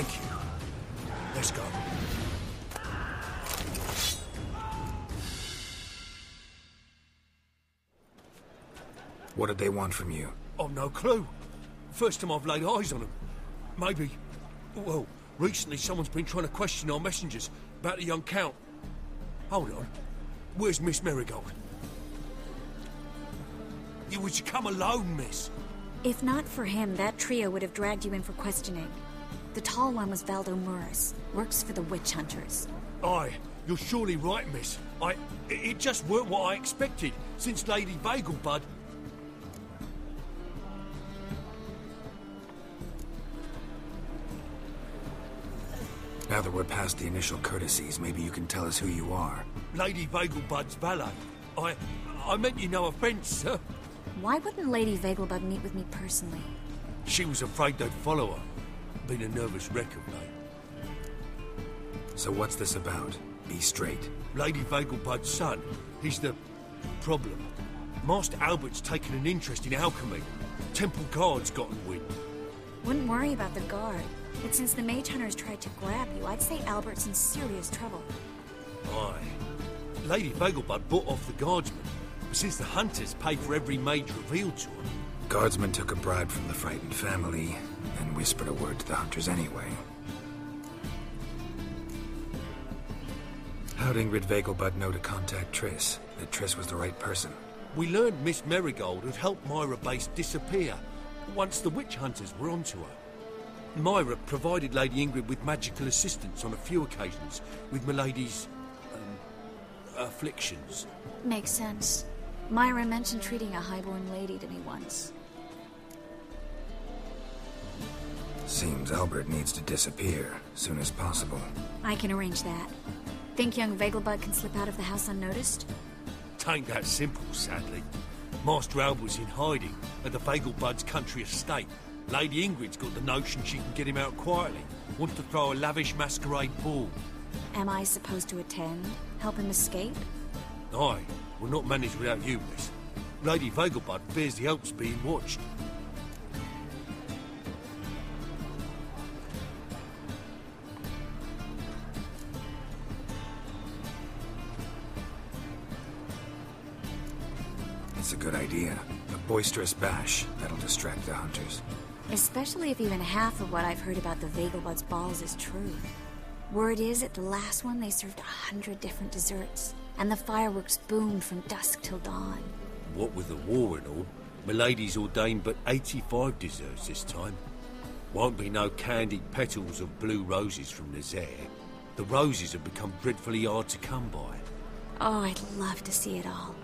Thank you. Let's go. What did they want from you? I've no clue. First time I've laid eyes on them. Maybe... Well, recently someone's been trying to question our messengers about the young Count. Hold on. Where's Miss Marigold? You would you come alone, miss? If not for him, that trio would have dragged you in for questioning. The tall one was Valdo Muris, works for the witch hunters. Aye, you're surely right, miss. It just weren't what I expected, since Lady Vegelbud... Now that we're past the initial courtesies, maybe you can tell us who you are. Lady Vegelbud's valet. I meant you no offence, sir. Why wouldn't Lady Vegelbud meet with me personally? She was afraid they'd follow her. Been a nervous wreck of late. So what's this about? Be straight. Lady Vegelbud's son. He's the... problem. Master Albert's taken an interest in alchemy. Temple guards gotten wind. Wouldn't worry about the guard. But since the mage hunters tried to grab you, I'd say Albert's in serious trouble. Aye. Lady Vegelbud bought off the guardsmen. But since the hunters paid for every mage revealed to them... Guardsmen took a bribe from the frightened family and whispered a word to the hunters anyway. How'd Ingrid Vegelbud know to contact Triss? That Triss was the right person? We learned Miss Marigold had helped Myra Base disappear once the witch hunters were onto her. Myra provided Lady Ingrid with magical assistance on a few occasions with Milady's... afflictions. Makes sense. Myra mentioned treating a highborn lady to me once. Seems Albert needs to disappear soon as possible. I can arrange that. Think young Vegelbud can slip out of the house unnoticed? Tain't that simple, sadly. Master Albert's in hiding at the Vegelbud's country estate. Lady Ingrid's got the notion she can get him out quietly. Wants to throw a lavish masquerade ball. Am I supposed to attend? Help him escape? Aye, we'll not manage without you, miss. Lady Vegelbud fears the Alps being watched. It's a good idea. A boisterous bash that'll distract the hunters. Especially if even half of what I've heard about the Vegelbud's balls is true. Word is, at the last one they served 100 different desserts, and the fireworks boomed from dusk till dawn. What with the war and all, Milady's ordained but 85 desserts this time. Won't be no candied petals of blue roses from Nazaire. The roses have become dreadfully hard to come by. Oh, I'd love to see it all.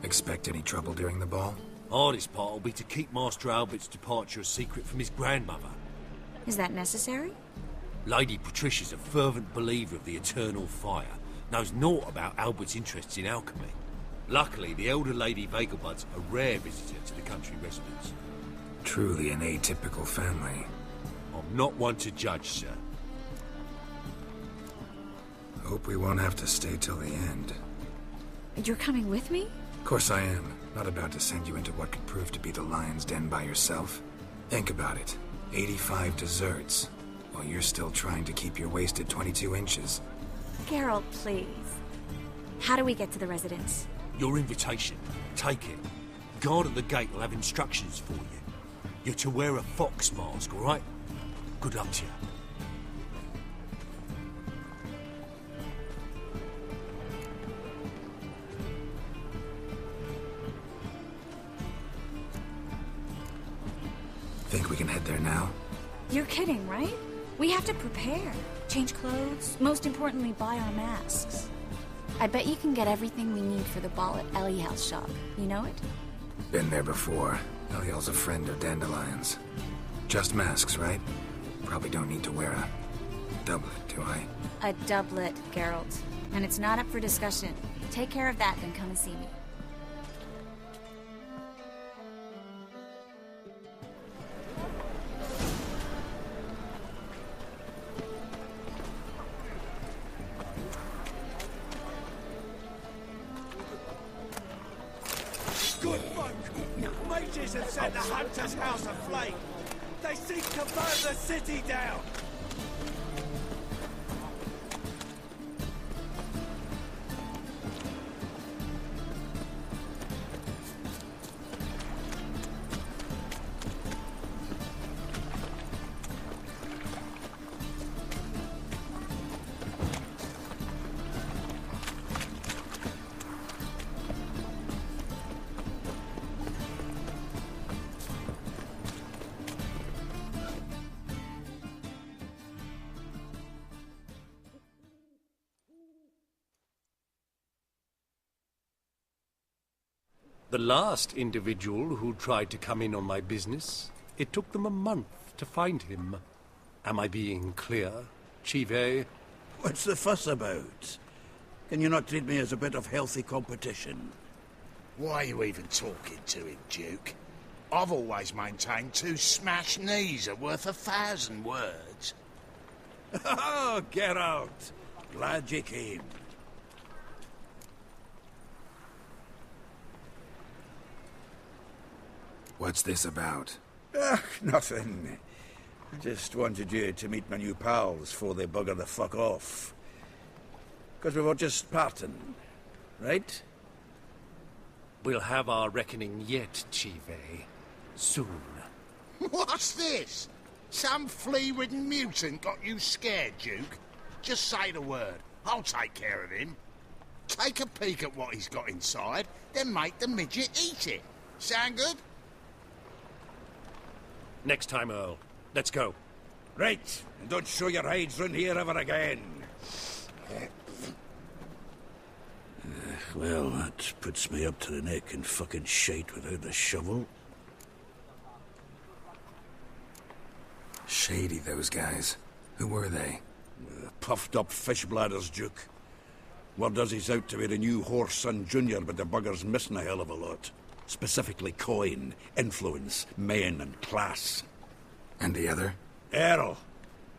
Expect any trouble during the ball? Hardest part will be to keep Master Albert's departure a secret from his grandmother. Is that necessary? Lady Patricia's a fervent believer of the eternal fire, knows naught about Albert's interests in alchemy. Luckily, the elder Lady Vegelbud's a rare visitor to the country residence. Truly an atypical family. I'm not one to judge, sir. Hope we won't have to stay till the end. You're coming with me? Of course I am. Not about to send you into what could prove to be the lion's den by yourself. Think about it. 85 desserts, while you're still trying to keep your waist at 22 inches. Geralt, please. How do we get to the residence? Your invitation. Take it. Guard at the gate will have instructions for you. You're to wear a fox mask, all right? Good luck to you. Think we can head there now? You're kidding, right? We have to prepare. Change clothes. Most importantly, buy our masks. I bet you can get everything we need for the ball at Eliel's shop. You know it? Been there before. Eliel's a friend of Dandelion's. Just masks, right? Probably don't need to wear a doublet, do I? A doublet, Geralt. And it's not up for discussion. Take care of that, then come and see me. Good folk! Mages have set the Hunter's house aflame. They seek to burn the city down. The last individual who tried to come in on my business, it took them a month to find him. Am I being clear, Chive? What's the fuss about? Can you not treat me as a bit of healthy competition? Why are you even talking to him, Duke? I've always maintained 2 smashed knees are worth 1,000 words. Oh, get out! Glad you came. What's this about? Nothing. Just wanted you to meet my new pals before they bugger the fuck off. Because we were just parting, right? We'll have our reckoning yet, Chive. Soon. What's this? Some flea-ridden mutant got you scared, Duke? Just say the word. I'll take care of him. Take a peek at what he's got inside, then make the midget eat it. Sound good? Next time, Earl. Let's go. Right, and don't show your hides round here ever again. Well, that puts me up to the neck in fucking shite without the shovel. Shady, those guys. Who were they? Puffed up fish bladders, Duke. Word does he's out to be the new Horse Son Jr., but the bugger's missing a hell of a lot. Specifically coin, influence, men, and class. And the other? Earl.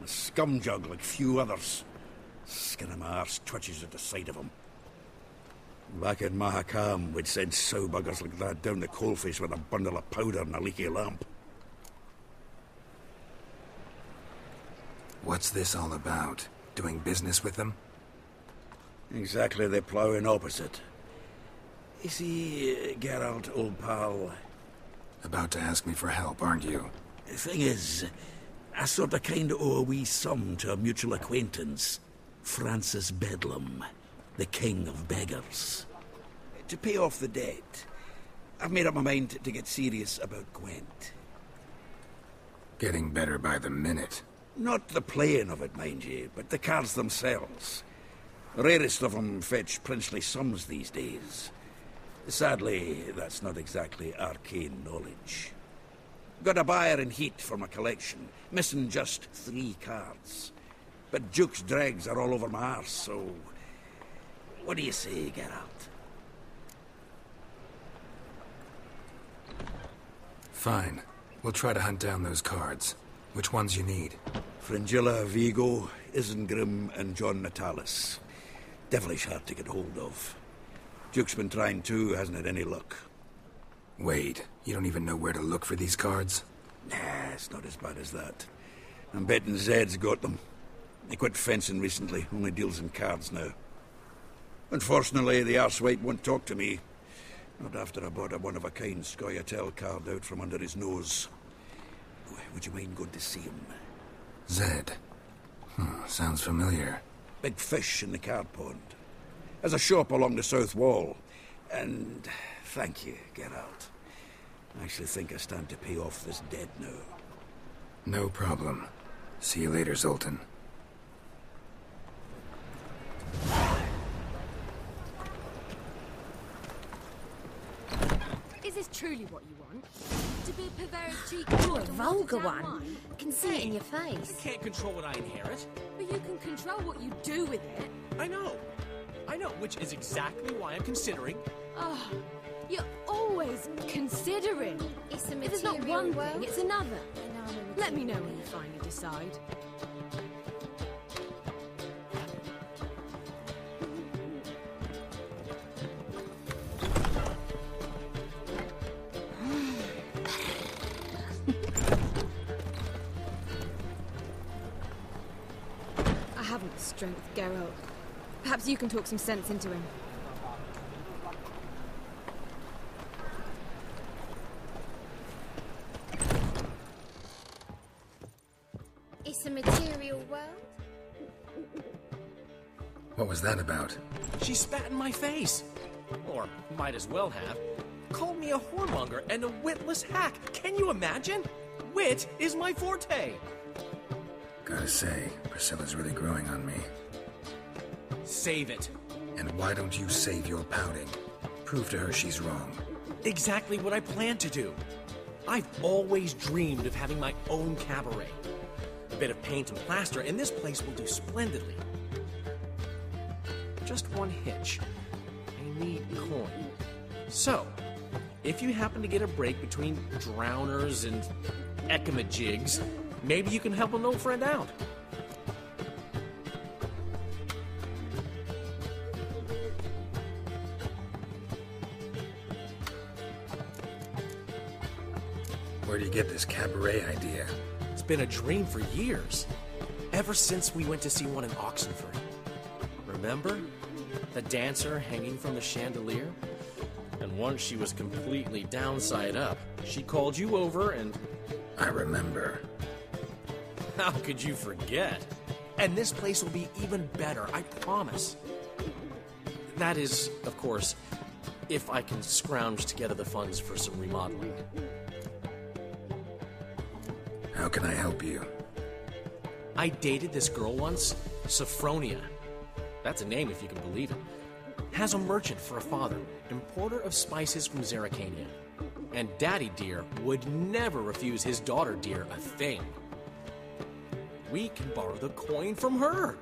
A scumjug like few others. Skin of my arse twitches at the sight of him. Back in Mahakam, we'd send sow buggers like that down the coalface with a bundle of powder and a leaky lamp. What's this all about? Doing business with them? Exactly the ploughing opposite. You see, Geralt, old pal... About to ask me for help, aren't you? The thing is, I sort of kind of owe a wee sum to a mutual acquaintance. Francis Bedlam, the king of beggars. To pay off the debt, I've made up my mind to get serious about Gwent. Getting better by the minute. Not the playing of it, mind you, but the cards themselves. The rarest of them fetch princely sums these days. Sadly, that's not exactly arcane knowledge. Got a buyer in heat for my collection, missing just 3 cards. But Duke's dregs are all over my arse, so... What do you say, Geralt? Fine. We'll try to hunt down those cards. Which ones you need? Fringilla, Vigo, Isengrim, and John Natalis. Devilish hard to get hold of. Duke's been trying too, hasn't had any luck. Wait, you don't even know where to look for these cards? Nah, it's not as bad as that. I'm betting Zed's got them. He quit fencing recently, only deals in cards now. Unfortunately, the arsewipe won't talk to me. Not after I bought a one-of-a-kind Scoia'tael card out from under his nose. Would you mind going to see him? Zed. Sounds familiar. Big fish in the card pond. Has a shop along the south wall. And thank you, Geralt. I actually think I stand to pay off this debt now. No problem. See you later, Zoltan. Is this truly what you want? To be Pavera's cheek? You're a vulgar one. I can see it in your face. I can't control what I inherit. But you can control what you do with it. I know, which is exactly why I'm considering. Oh, you're always considering. It's a If it's not material one world. thing, it's another. I know I'm a Let me know material when you finally decide. the strength, Geralt. Perhaps you can talk some sense into him. It's a material world? What was that about? She spat in my face. Or might as well have. Called me a whoremonger and a witless hack. Can you imagine? Wit is my forte. Gotta say, Priscilla's really growing on me. Save it. And why don't you save your pouting? Prove to her she's wrong. Exactly what I plan to do. I've always dreamed of having my own cabaret. A bit of paint and plaster, and this place will do splendidly. Just one hitch. I need coin. So, if you happen to get a break between drowners and ecamajigs, maybe you can help an old friend out. Where do you get this cabaret idea? It's been a dream for years. Ever since we went to see one in Oxenford. Remember? The dancer hanging from the chandelier? And once she was completely downside up, she called you over and... I remember. How could you forget? And this place will be even better, I promise. That is, of course, if I can scrounge together the funds for some remodeling. How can I help you? I dated this girl once, Sophronia. That's a name if you can believe it. Has a merchant for a father, importer of spices from Zerrikania. And Daddy Dear would never refuse his daughter Dear a thing. We can borrow the coin from her.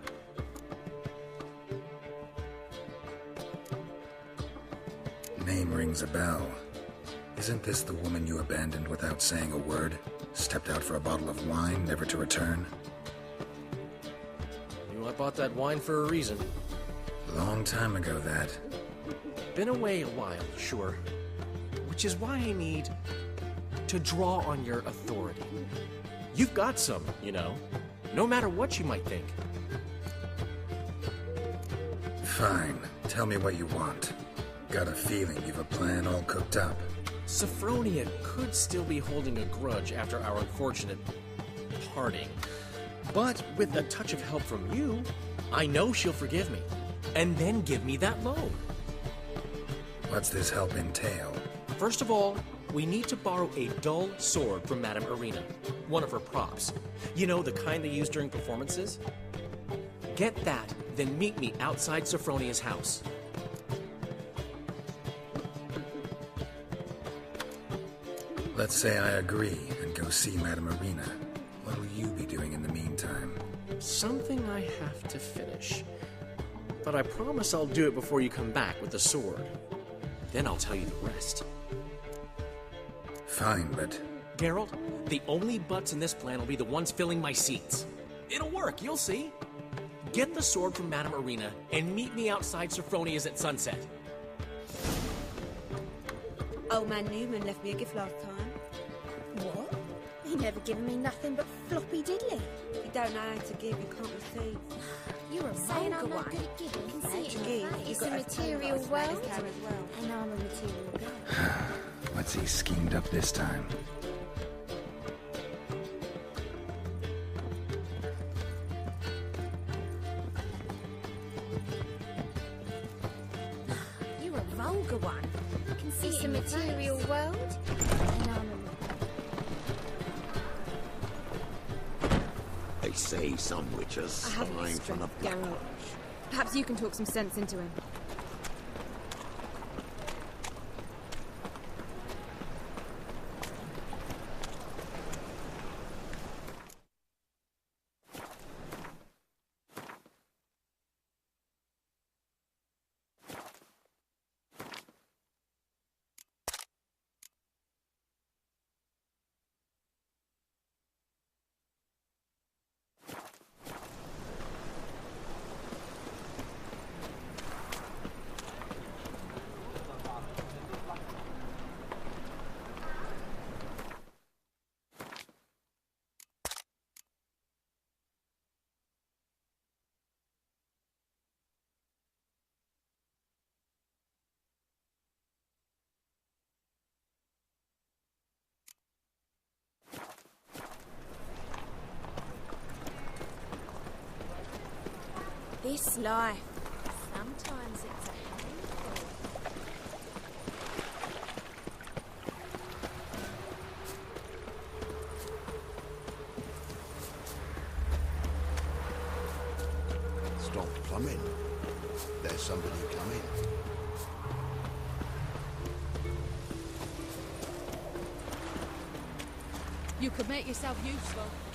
Name rings a bell. Isn't this the woman you abandoned without saying a word? Stepped out for a bottle of wine, never to return? I bought that wine for a reason. Long time ago, that. Been away a while, sure. Which is why I need to draw on your authority. You've got some, you know. No matter what you might think. Fine. Tell me what you want. Got a feeling you've a plan all cooked up. Sophronia could still be holding a grudge after our unfortunate parting. But with a touch of help from you, I know she'll forgive me. And then give me that loan. What's this help entail? First of all, we need to borrow a dull sword from Madame Irina. One of her props. You know, the kind they use during performances? Get that, then meet me outside Sophronia's house. Let's say I agree and go see Madame Irina. What will you be doing in the meantime? Something I have to finish. But I promise I'll do it before you come back with the sword. Then I'll tell you the rest. Fine, but... Geralt, the only butts in this plan will be the ones filling my seats. It'll work, you'll see. Get the sword from Madame Irina and meet me outside Sophronia's at sunset. Old man Newman left me a gift last time. What? He never given me nothing but floppy diddly. If you don't know how to give, you can't receive. You're a Saying vulgar I'm not one. good at giving, Can see it in your Give, face. you've It's a got material as world. well. And I'm a material girl. What's he schemed up this time? You're a vulgar one. Can see It's it a in your material face. world. And I'm a They say some witches I haven't flying from the strength, black Geralt. lodge. Perhaps you can talk some sense into him. This life. Sometimes it's a handful. Stop plumbing. There's somebody coming. You could make yourself useful.